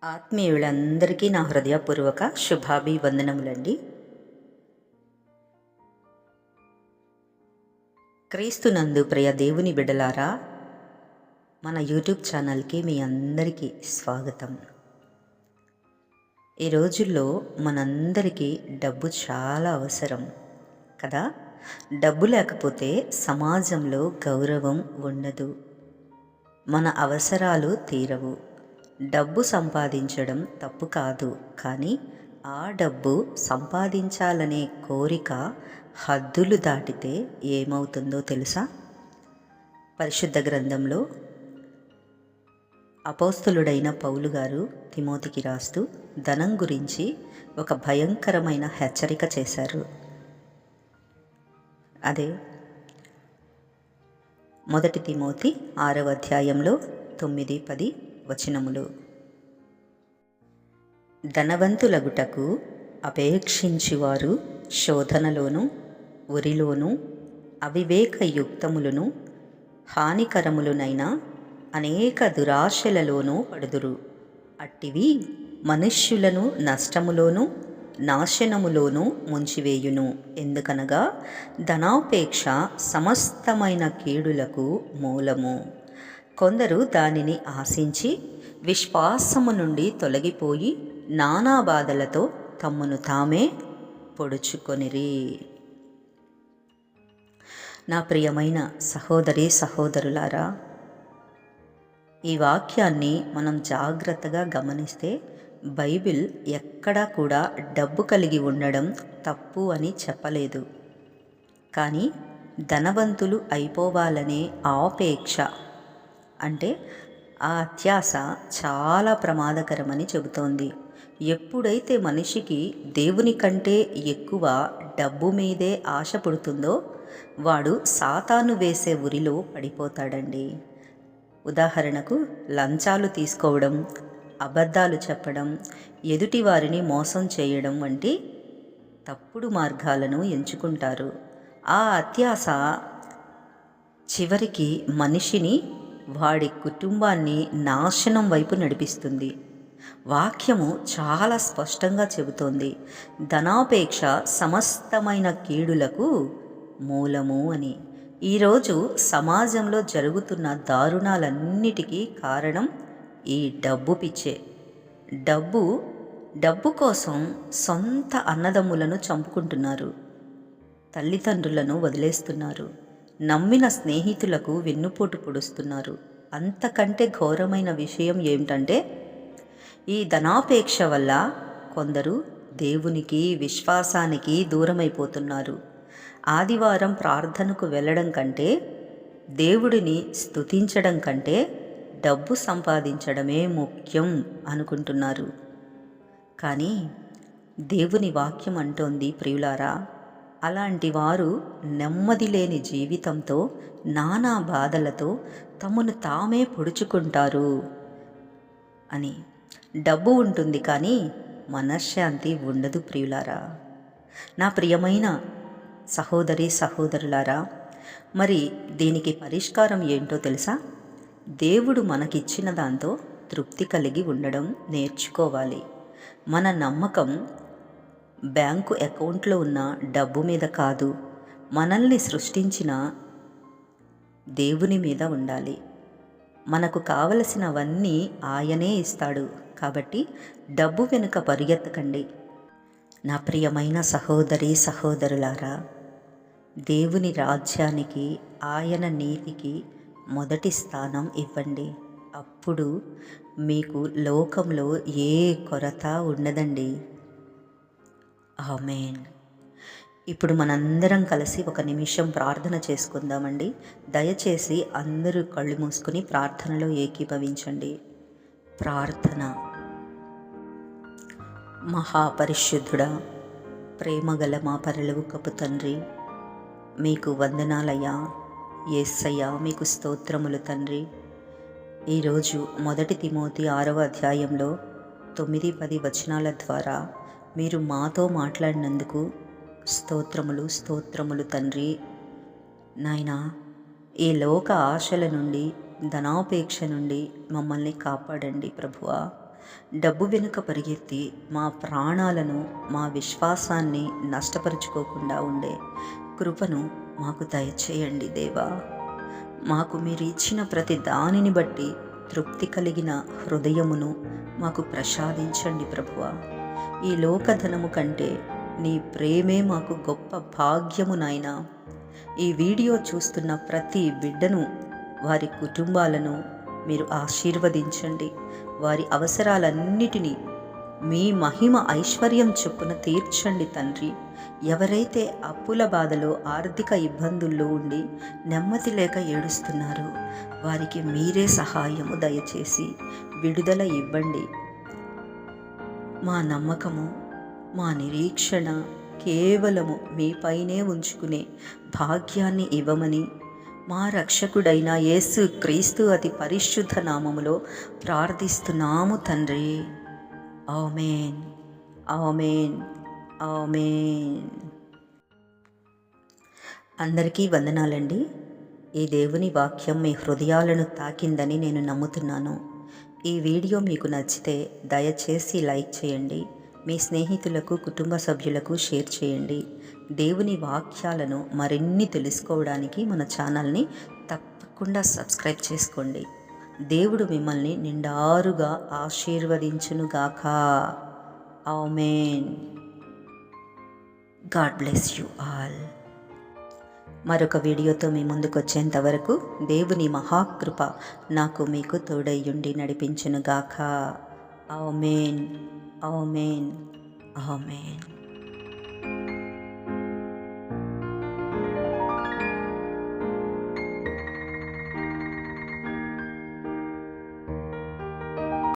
ఆత్మీయులందరికీ నా హృదయపూర్వక శుభాభివందనములండి. క్రీస్తునందు ప్రియ దేవుని బిడ్డలారా, మన యూట్యూబ్ ఛానల్కి మీ అందరికీ స్వాగతం. ఈ రోజుల్లో మనందరికీ డబ్బు చాలా అవసరం కదా. డబ్బు లేకపోతే సమాజంలో గౌరవం ఉండదు, మన అవసరాలు తీరవు. డబ్బు సంపాదించడం తప్పు కాదు, కానీ ఆ డబ్బు సంపాదించాలనే కోరిక హద్దులు దాటితే ఏమవుతుందో తెలుసా? పరిశుద్ధ గ్రంథంలో అపోస్తలుడైన పౌలు గారు తిమోతికి రాస్తూ ధనం గురించి ఒక భయంకరమైన హెచ్చరిక చేశారు. అదే 1 తిమోతి 6వ అధ్యాయంలో 9-10 వచనములు. ధనవంతులగుటకు అపేక్షించువారు శోధనలోను, ఉరిలోను, అవివేకయుక్తములను, హానికరములునైన అనేక దురాశలలోనూ పడుదురు. అట్టివి మనుష్యులను నష్టములోను, నాశనములోను ముంచివేయును. ఎందుకనగా ధనాపేక్ష సమస్తమైన కీడులకు మూలము. కొందరు దానిని ఆశించి విశ్వాసము నుండి తొలగిపోయి నానా బాధలతో తమ్మును తామే పొడుచుకొనిరి. నా ప్రియమైన సహోదరి సహోదరులారా, ఈ వాక్యాన్ని మనం జాగ్రత్తగా గమనిస్తే బైబిల్ ఎక్కడా కూడా డబ్బు కలిగి ఉండడం తప్పు అని చెప్పలేదు. కానీ ధనవంతులు అయిపోవాలనే ఆపేక్ష, అంటే ఆ అత్యాశ చాలా ప్రమాదకరమని చెబుతోంది. ఎప్పుడైతే మనిషికి దేవుని కంటే ఎక్కువ డబ్బు మీదే ఆశ పుడుతుందో వాడు సాతాను వేసే ఉరిలో పడిపోతాడండి. ఉదాహరణకు లంచాలు తీసుకోవడం, అబద్ధాలు చెప్పడం, ఎదుటి వారిని మోసం చేయడం వంటి తప్పుడు మార్గాలను ఎంచుకుంటారు. ఆ అత్యాశ చివరికి మనిషిని, వాడి కుటుంబాన్ని నాశనం వైపు నడిపిస్తుంది. వాక్యము చాలా స్పష్టంగా చెబుతోంది, ధనాపేక్ష సమస్తమైన కీడులకు మూలము అని. ఈరోజు సమాజంలో జరుగుతున్న దారుణాలన్నిటికీ కారణం ఈ డబ్బు పిచ్చే. డబ్బు కోసం సొంత అన్నదమ్ములను చంపుకుంటున్నారు, తల్లిదండ్రులను వదిలేస్తున్నారు, నమ్మిన స్నేహితులకు వెన్నుపోటు పొడుస్తున్నారు. అంతకంటే ఘోరమైన విషయం ఏమిటంటే, ఈ ధనాపేక్ష వల్ల కొందరు దేవునికి, విశ్వాసానికి దూరమైపోతున్నారు. ఆదివారం ప్రార్థనకు వెళ్ళడం కంటే, దేవుడిని స్తుతించడం కంటే డబ్బు సంపాదించడమే ముఖ్యం అనుకుంటున్నారు. కానీ దేవుని వాక్యం అంటోంది, ప్రియులారా, అలాంటి వారు నెమ్మది లేని జీవితంతో, నానా బాధలతో తమను తామే పొడుచుకుంటారు అని. డబ్బు ఉంటుంది కానీ మనశ్శాంతి ఉండదు ప్రియులారా. నా ప్రియమైన సహోదరి సహోదరులారా, మరి దీనికి పరిష్కారం ఏంటో తెలుసా? దేవుడు మనకిచ్చిన దాంతో తృప్తి కలిగి ఉండడం నేర్చుకోవాలి. మన నమ్మకం బ్యాంకు అకౌంట్లో ఉన్న డబ్బు మీద కాదు, మనల్ని సృష్టించిన దేవుని మీద ఉండాలి. మనకు కావలసినవన్నీ ఆయనే ఇస్తాడు. కాబట్టి డబ్బు వెనుక పరిగెత్తకండి. నా ప్రియమైన సహోదరి సహోదరులారా, దేవుని రాజ్యానికి, ఆయన నీతికి మొదటి స్థానం ఇవ్వండి. అప్పుడు మీకు లోకంలో ఏ కొరత ఉండదండి. ఆమేన్. ఇప్పుడు మనందరం కలిసి ఒక నిమిషం ప్రార్థన చేసుకుందామండి. దయచేసి అందరూ కళ్ళు మూసుకుని ప్రార్థనలో ఏకీభవించండి. ప్రార్థన. మహాపరిశుద్ధుడా, ప్రేమగల మా పరలోకపు తండ్రి, మీకు వందనాలయ్యా. యేసయ్యా, మీకు స్తోత్రములు తండ్రి. ఈరోజు 1 తిమోతి 6వ అధ్యాయంలో 9-10 వచనాల ద్వారా మీరు మాతో మాట్లాడినందుకు స్తోత్రములు స్తోత్రములు తండ్రి. నాయనా, ఈ లోక ఆశల నుండి, ధనాపేక్ష నుండి మమ్మల్ని కాపాడండి ప్రభువా. డబ్బు వెనుక పరిగెత్తి మా ప్రాణాలను, మా విశ్వాసాన్ని నష్టపరుచుకోకుండా ఉండే కృపను మాకు దయచేయండి దేవా. మాకు మీరు ఇచ్చిన ప్రతి దానిని బట్టి తృప్తి కలిగిన హృదయమును మాకు ప్రసాదించండి ప్రభువా. ఈ లోకధనము కంటే నీ ప్రేమే మాకు గొప్ప భాగ్యము నాయనా. ఈ వీడియో చూస్తున్న ప్రతి బిడ్డను, వారి కుటుంబాలను మీరు ఆశీర్వదించండి. వారి అవసరాలన్నిటినీ మీ మహిమ ఐశ్వర్యం చొప్పున తీర్చండి తండ్రి. ఎవరైతే అప్పుల బాధలో, ఆర్థిక ఇబ్బందుల్లో ఉండి నెమ్మది లేక ఏడుస్తున్నారో వారికి మీరే సహాయము దయచేసి విడుదల ఇవ్వండి. మా నమ్మకము, మా నిరీక్షణ కేవలము మీపైనే ఉంచుకునే భాగ్యాన్ని ఇవ్వమని మా రక్షకుడైన యేసు క్రీస్తు అతి పరిశుద్ధ నామములో ప్రార్థిస్తున్నాము తండ్రి. ఆమేన్, ఆమేన్, ఆమేన్. అందరికీ వందనాలండి. ఈ దేవుని వాక్యం మీ హృదయాలను తాకిందని నేను నమ్ముతున్నాను. ఈ వీడియో మీకు నచ్చితే దయచేసి లైక్ చేయండి. మీ స్నేహితులకు, కుటుంబ సభ్యులకు షేర్ చేయండి. దేవుని వాక్యాలను మరిన్ని తెలుసుకోవడానికి మన ఛానల్ని తప్పకుండా సబ్స్క్రైబ్ చేసుకోండి. దేవుడు మిమ్మల్ని నిండారుగా ఆశీర్వదించునుగాక. Amen. God bless you all. మరొక వీడియోతో మీ ముందుకు వచ్చేంత వరకు దేవుని మహాకృప నాకు మీకు తోడయ్యుండి నడిపించునుగాక. ఆమేన్, ఆమేన్, ఆమేన్.